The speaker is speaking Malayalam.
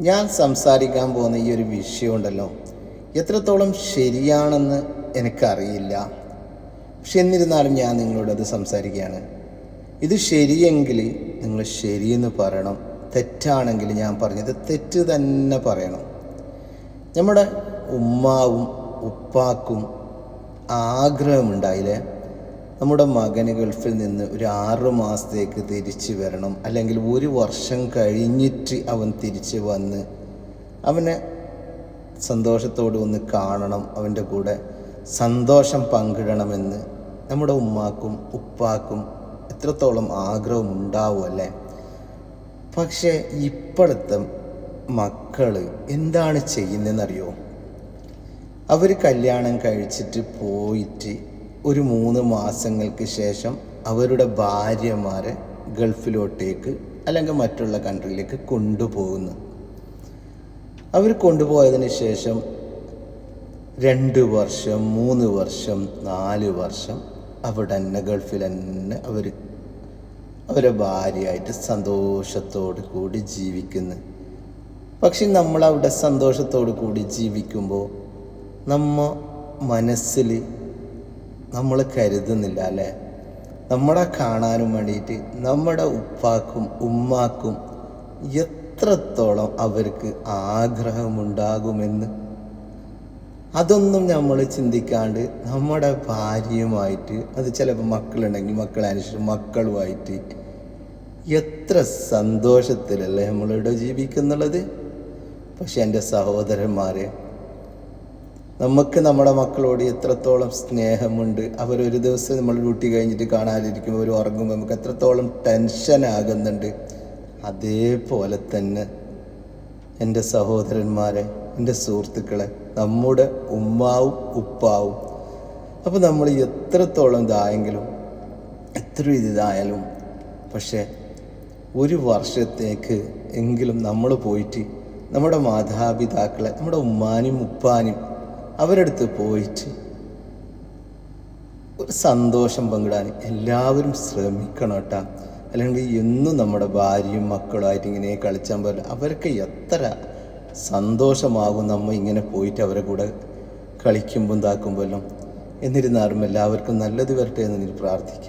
ഞാൻ സംസാരിക്കാൻ പോകുന്ന ഈ ഒരു വിഷയമുണ്ടല്ലോ, എത്രത്തോളം ശരിയാണെന്ന് എനിക്കറിയില്ല. പക്ഷെ എന്നിരുന്നാലും ഞാൻ നിങ്ങളോട് അത് സംസാരിക്കുകയാണ്. ഇത് ശരിയെങ്കിൽ നിങ്ങൾ ശരിയെന്ന് പറയണം, തെറ്റാണെങ്കിൽ ഞാൻ പറഞ്ഞത് തെറ്റ് തന്നെ പറയണം. നമ്മുടെ ഉമ്മാവും ഉപ്പാക്കും ആഗ്രഹമുണ്ടായില്ലേ, നമ്മുടെ മകന് ഗൾഫിൽ നിന്ന് ഒരു 6 മാസത്തേക്ക് തിരിച്ച് വരണം, അല്ലെങ്കിൽ 1 വർഷം കഴിഞ്ഞിട്ട് അവൻ തിരിച്ച് വന്ന് അവനെ സന്തോഷത്തോട് ഒന്ന് കാണണം, അവൻ്റെ കൂടെ സന്തോഷം പങ്കിടണമെന്ന് നമ്മുടെ ഉമ്മാക്കും ഉപ്പാക്കും എത്രത്തോളം ആഗ്രഹമുണ്ടാവുമല്ലേ. പക്ഷേ ഇപ്പോഴത്തെ മക്കൾ എന്താണ് ചെയ്യുന്നതെന്നറിയോ? അവർ കല്യാണം കഴിച്ചിട്ട് പോയിട്ട് ഒരു 3 മാസങ്ങൾക്ക് ശേഷം അവരുടെ ഭാര്യമാരെ ഗൾഫിലോട്ടേക്ക് അല്ലെങ്കിൽ മറ്റുള്ള കൺട്രിയിലേക്ക് കൊണ്ടുപോകുന്നു. അവർ കൊണ്ടുപോയതിന് ശേഷം 2 വർഷം 3 വർഷം 4 വർഷം അവിടെ തന്നെ ഗൾഫിൽ തന്നെ അവരെ ഭാര്യയായിട്ട് സന്തോഷത്തോടു കൂടി ജീവിക്കുന്നു. പക്ഷെ നമ്മളവിടെ സന്തോഷത്തോടു കൂടി ജീവിക്കുമ്പോൾ മനസ്സിൽ നമ്മൾ കരുതുന്നില്ല അല്ലേ, നമ്മളെ കാണാനും വേണ്ടിയിട്ട് നമ്മുടെ ഉപ്പാക്കും ഉമ്മാക്കും എത്രത്തോളം അവർക്ക് ആഗ്രഹമുണ്ടാകുമെന്ന്. അതൊന്നും നമ്മൾ ചിന്തിക്കാണ്ട് നമ്മുടെ ഭാര്യയുമായിട്ട്, അത് ചിലപ്പോൾ മക്കളുണ്ടെങ്കിൽ മക്കളനുസരിച്ച് മക്കളുമായിട്ട് എത്ര സന്തോഷത്തിലല്ലേ നമ്മളിവിടെ ജീവിക്കുന്നുള്ളത്. പക്ഷെ എൻ്റെ സഹോദരന്മാരെ, നമുക്ക് നമ്മുടെ മക്കളോട് എത്രത്തോളം സ്നേഹമുണ്ട്. അവരൊരു ദിവസം നമ്മൾ ഡ്യൂട്ടി കഴിഞ്ഞിട്ട് കാണാതിരിക്കുമ്പോൾ അവർ ഉറങ്ങുമ്പോൾ നമുക്ക് എത്രത്തോളം ടെൻഷൻ ആകുന്നുണ്ട്. അതേപോലെ തന്നെ എൻ്റെ സഹോദരന്മാരെ, എൻ്റെ സുഹൃത്തുക്കളെ, നമ്മുടെ ഉമ്മാവും ഉപ്പാവും, അപ്പോൾ നമ്മൾ എത്രത്തോളം ഇതായെങ്കിലും എത്ര ഇതായാലും പക്ഷേ 1 വർഷത്തേക്ക് എങ്കിലും നമ്മൾ പോയിട്ട് നമ്മുടെ മാതാപിതാക്കളെ, നമ്മുടെ ഉമ്മാനും ഉപ്പാനും അവരടുത്ത് പോയിട്ട് ഒരു സന്തോഷം പങ്കിടാൻ എല്ലാവരും ശ്രമിക്കണം കേട്ടോ. അല്ലെങ്കിൽ എന്നും നമ്മുടെ ഭാര്യയും മക്കളുമായിട്ട് ഇങ്ങനെ കളിച്ചാൽ പോലെ അവർക്ക് എത്ര സന്തോഷമാകും നമ്മൾ ഇങ്ങനെ പോയിട്ട് അവരെ കൂടെ കളിക്കുമ്പോൾ ഇതാക്കുമ്പോഴെല്ലാം. എന്നിരുന്നാലും എല്ലാവർക്കും നല്ലത് വരട്ടെ എന്ന് പ്രാർത്ഥിക്കാം.